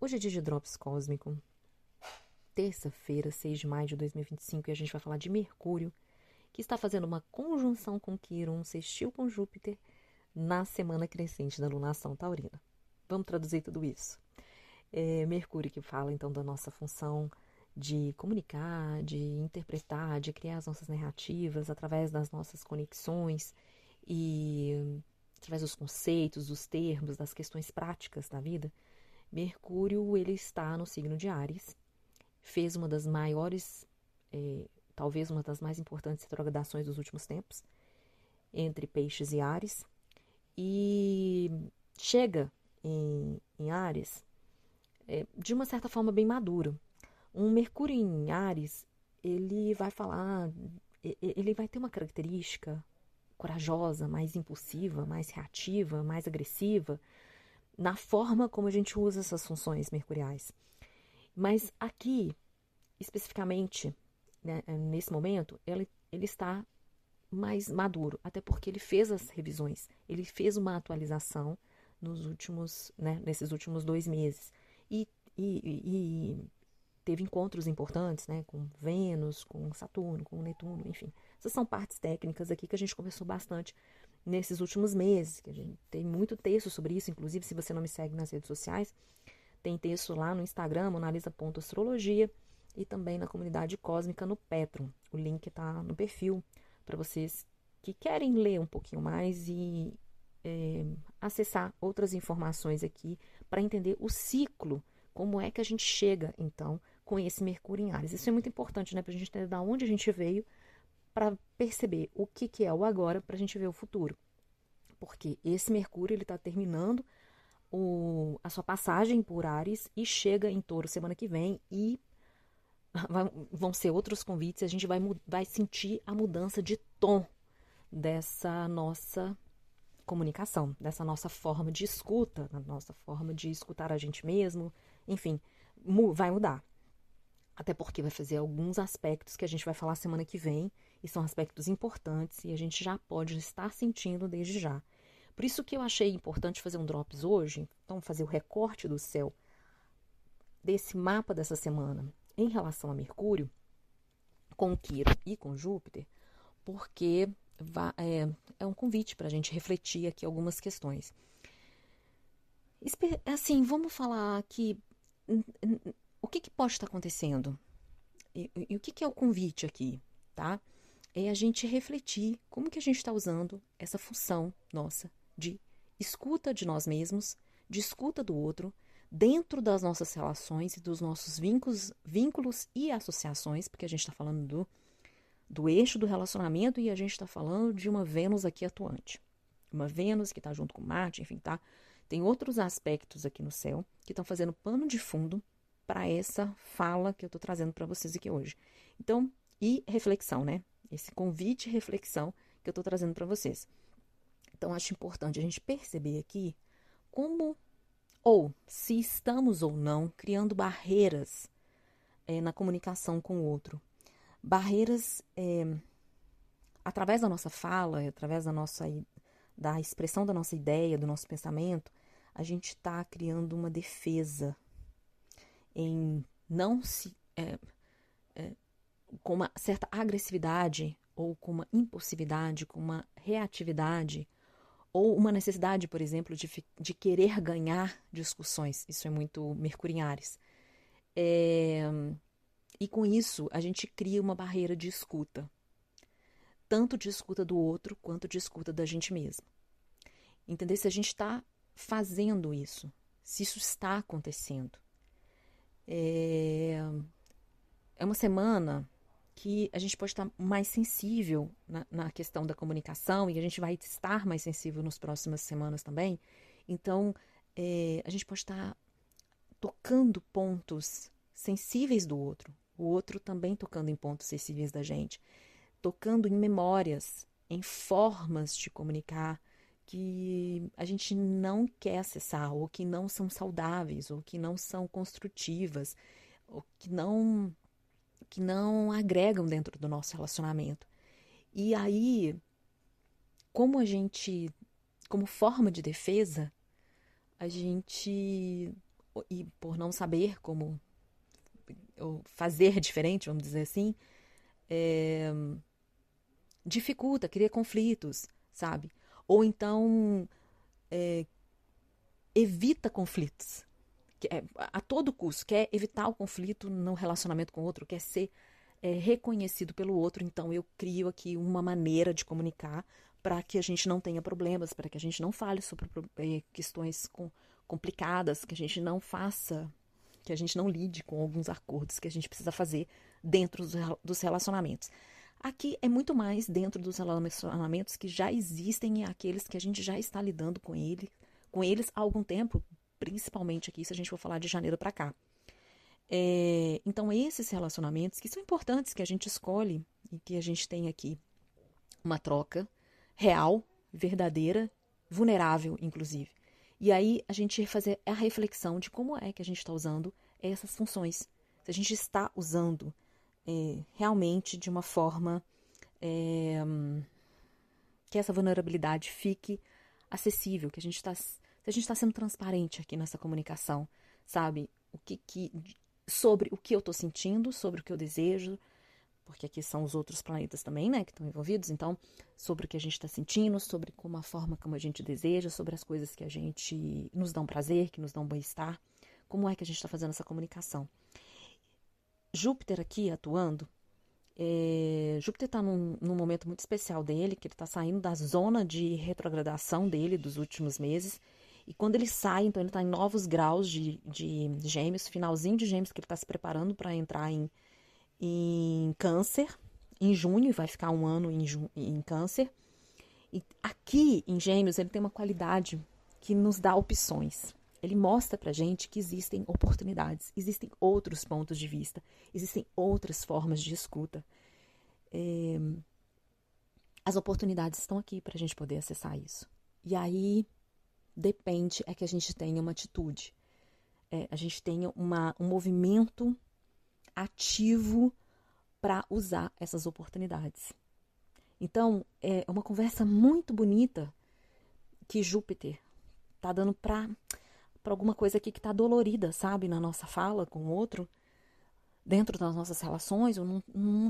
Hoje é dia de Drops Cósmico, terça-feira, 6 de maio de 2025, e a gente vai falar de Mercúrio, que está fazendo uma conjunção com Quiron, um sextil com Júpiter, na semana crescente da lunação taurina. Vamos traduzir tudo isso. Mercúrio que fala, então, da nossa função de comunicar, de interpretar, de criar as nossas narrativas através das nossas conexões e através dos conceitos, dos termos, das questões práticas da vida. Mercúrio, ele está no signo de Áries, fez uma das maiores, talvez uma das mais importantes retrogradações dos últimos tempos, entre Peixes e Áries, e chega em Áries de uma certa forma bem maduro. Um Mercúrio em Áries, ele vai falar, ele vai ter uma característica corajosa, mais impulsiva, mais reativa, mais agressiva, na forma como a gente usa essas funções mercuriais. Mas aqui, especificamente, né, nesse momento, ele está mais maduro, até porque ele fez as revisões, ele fez uma atualização nesses últimos 2 meses. E teve encontros importantes, né, com Vênus, com Saturno, com Netuno, enfim. Essas são partes técnicas aqui que a gente conversou bastante nesses últimos meses, que a gente tem muito texto sobre isso, inclusive se você não me segue nas redes sociais, tem texto lá no Instagram, monalisa.astrologia, e também na comunidade cósmica no Petron. O link está no perfil para vocês que querem ler um pouquinho mais e acessar outras informações aqui para entender o ciclo, como é que a gente chega, então, com esse Mercúrio em Áries. Isso é muito importante, né, para a gente entender de onde a gente veio, para perceber o que é o agora, para a gente ver o futuro. Porque esse Mercúrio está terminando a sua passagem por Áries e chega em Touro semana que vem, e vão ser outros convites, a gente vai sentir a mudança de tom dessa nossa comunicação, dessa nossa forma de escuta, da nossa forma de escutar a gente mesmo, enfim, vai mudar. Até porque vai fazer alguns aspectos que a gente vai falar semana que vem, e são aspectos importantes, e a gente já pode estar sentindo desde já. Por isso que eu achei importante fazer um Drops hoje, então fazer o recorte do céu desse mapa dessa semana em relação a Mercúrio, com Quiron e com Júpiter, porque é um convite para a gente refletir aqui algumas questões. Assim, vamos falar aqui o que pode estar acontecendo e o que é o convite aqui, tá? É a gente refletir como que a gente está usando essa função nossa de escuta de nós mesmos, de escuta do outro, dentro das nossas relações e dos nossos vínculos e associações, porque a gente está falando do eixo do relacionamento, e a gente está falando de uma Vênus aqui atuante. Uma Vênus que está junto com Marte, enfim, tá? Tem outros aspectos aqui no céu que estão fazendo pano de fundo para essa fala que eu estou trazendo para vocês aqui hoje. Então, e reflexão, né? Esse convite e reflexão que eu estou trazendo para vocês. Então, acho importante a gente perceber aqui como, ou se estamos ou não, criando barreiras na comunicação com o outro. Barreiras através da nossa fala, através da expressão da nossa ideia, do nosso pensamento, a gente está criando uma defesa em não se com uma certa agressividade, ou com uma impulsividade, com uma reatividade, ou uma necessidade, por exemplo, de querer ganhar discussões. Isso é muito Mercúrio em Áries. E com isso, a gente cria uma barreira de escuta. Tanto de escuta do outro, quanto de escuta da gente mesmo. Entender se a gente está fazendo isso, se isso está acontecendo. É uma semana que a gente pode estar mais sensível na questão da comunicação, e a gente vai estar mais sensível nas próximas semanas também. Então, a gente pode estar tocando pontos sensíveis do outro, o outro também tocando em pontos sensíveis da gente, tocando em memórias, em formas de comunicar que a gente não quer acessar, ou que não são saudáveis, ou que não são construtivas, ou que não agregam dentro do nosso relacionamento. E aí, como forma de defesa, a gente e por não saber como ou fazer diferente, vamos dizer assim, é, dificulta, cria conflitos, sabe? Ou então evita conflitos. A todo custo, quer evitar o conflito no relacionamento com o outro, quer ser reconhecido pelo outro. Então eu crio aqui uma maneira de comunicar para que a gente não tenha problemas, para que a gente não fale sobre questões complicadas, que a gente não faça, que a gente não lide com alguns acordos que a gente precisa fazer dentro dos relacionamentos. Aqui é muito mais dentro dos relacionamentos que já existem e aqueles que a gente já está lidando com eles há algum tempo, principalmente aqui se a gente for falar de janeiro para cá. Então esses relacionamentos que são importantes, que a gente escolhe e que a gente tem aqui uma troca real, verdadeira, vulnerável, inclusive. E aí a gente fazer a reflexão de como é que a gente está usando essas funções. Se a gente está usando realmente de uma forma que essa vulnerabilidade fique acessível, que a gente está, se a gente está sendo transparente aqui nessa comunicação, sabe? Sobre o que eu estou sentindo, sobre o que eu desejo, porque aqui são os outros planetas também, né, que estão envolvidos, então, sobre o que a gente está sentindo, sobre como a forma como a gente deseja, sobre as coisas que a gente nos dão prazer, que nos dão bem-estar, como é que a gente está fazendo essa comunicação. Júpiter aqui atuando, Júpiter está num momento muito especial dele, que ele está saindo da zona de retrogradação dele dos últimos meses, e quando ele sai, então ele está em novos graus de Gêmeos, finalzinho de Gêmeos, que ele está se preparando para entrar em Câncer, em junho, e vai ficar um ano em Câncer. E aqui em Gêmeos ele tem uma qualidade que nos dá opções. Ele mostra pra gente que existem oportunidades, existem outros pontos de vista, existem outras formas de escuta. As oportunidades estão aqui pra gente poder acessar isso. E aí depende que a gente tenha uma atitude, a gente tenha um movimento ativo para usar essas oportunidades. Então, é uma conversa muito bonita que Júpiter tá dando para alguma coisa aqui que está dolorida, sabe? Na nossa fala com o outro, dentro das nossas relações, a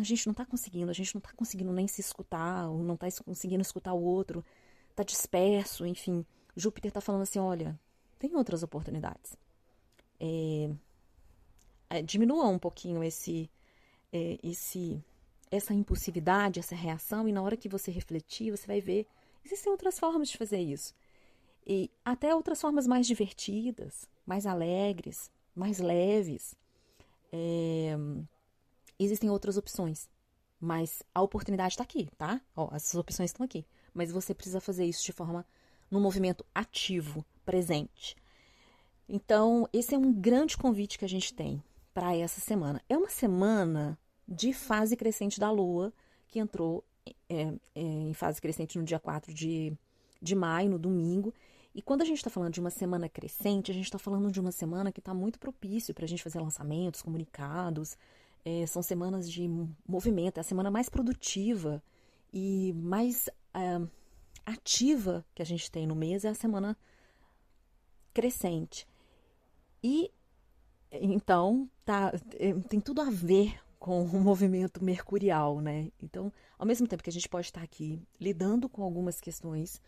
gente não está conseguindo nem se escutar, ou não está conseguindo escutar o outro, está disperso, enfim. Júpiter está falando assim, olha, tem outras oportunidades. Diminua um pouquinho essa impulsividade, essa reação, e na hora que você refletir, você vai ver, existem outras formas de fazer isso. E até outras formas mais divertidas, mais alegres, mais leves. Existem outras opções, mas a oportunidade está aqui, tá? Essas opções estão aqui, mas você precisa fazer isso de forma, num movimento ativo, presente. Então, esse é um grande convite que a gente tem para essa semana. É uma semana de fase crescente da Lua, que entrou em fase crescente no dia 4 de maio, no domingo. E quando a gente está falando de uma semana crescente, a gente está falando de uma semana que está muito propício para a gente fazer lançamentos, comunicados. São semanas de movimento, é a semana mais produtiva e mais ativa que a gente tem no mês, é a semana crescente. E então tem tudo a ver com o movimento mercurial, né? Então, ao mesmo tempo que a gente pode estar aqui lidando com algumas questões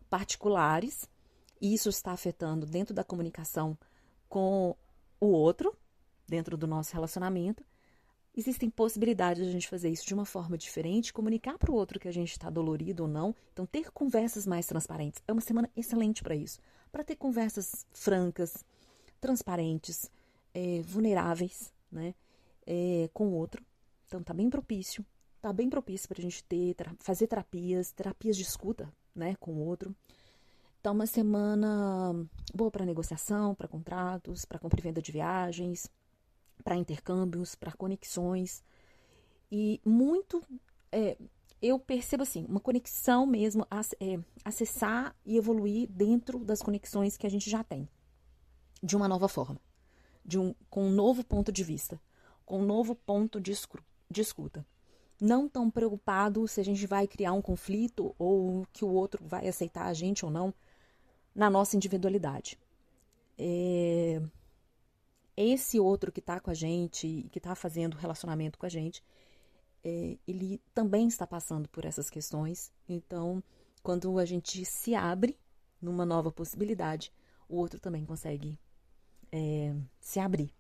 particulares, e isso está afetando dentro da comunicação com o outro, dentro do nosso relacionamento, existem possibilidades de a gente fazer isso de uma forma diferente, comunicar para o outro que a gente está dolorido ou não. Então, ter conversas mais transparentes. É uma semana excelente para isso. Para ter conversas francas, transparentes, vulneráveis, né, com o outro. Então, tá bem propício. Tá bem propício para a gente fazer terapias de escuta, né, com o outro. Tá uma semana boa para negociação, para contratos, para compra e venda de viagens, para intercâmbios, para conexões. E muito, eu percebo assim, uma conexão mesmo, acessar e evoluir dentro das conexões que a gente já tem, de uma nova forma, com um novo ponto de vista, com um novo ponto de escuta. Não tão preocupado se a gente vai criar um conflito ou que o outro vai aceitar a gente ou não, na nossa individualidade. esse outro que está com a gente, que está fazendo relacionamento com a gente, ele também está passando por essas questões. Então, quando a gente se abre numa nova possibilidade, o outro também consegue se abrir.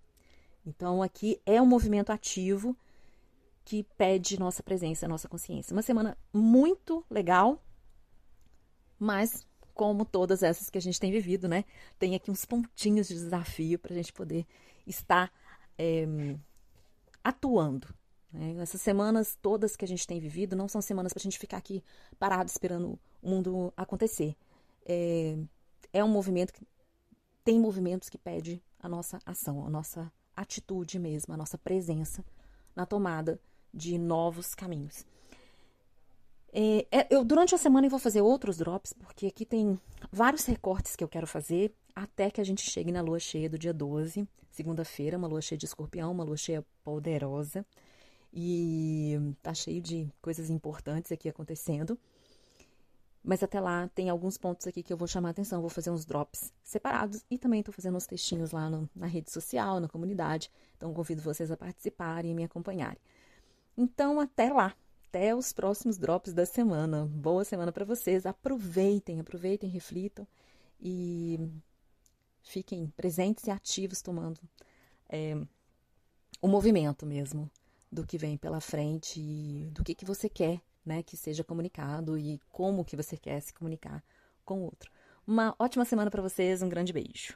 Então, aqui é um movimento ativo que pede nossa presença, nossa consciência. Uma semana muito legal, mas como todas essas que a gente tem vivido, né? Tem aqui uns pontinhos de desafio para a gente poder estar atuando. Né? Essas semanas todas que a gente tem vivido não são semanas para a gente ficar aqui parado esperando o mundo acontecer. É um movimento que tem movimentos que pedem a nossa ação, a nossa atitude mesmo, a nossa presença na tomada de novos caminhos. Eu durante a semana eu vou fazer outros drops, porque aqui tem vários recortes que eu quero fazer até que a gente chegue na lua cheia do dia 12, segunda-feira, uma lua cheia de escorpião, uma lua cheia poderosa. E tá cheio de coisas importantes aqui acontecendo. Mas até lá tem alguns pontos aqui que eu vou chamar a atenção, vou fazer uns drops separados e também tô fazendo uns textinhos lá na rede social, na comunidade. Então convido vocês a participarem e me acompanharem. Então até lá. Até os próximos drops da semana. Boa semana para vocês. Aproveitem, reflitam e fiquem presentes e ativos tomando o movimento mesmo do que vem pela frente e do que você quer, né, que seja comunicado e como que você quer se comunicar com o outro. Uma ótima semana para vocês. Um grande beijo.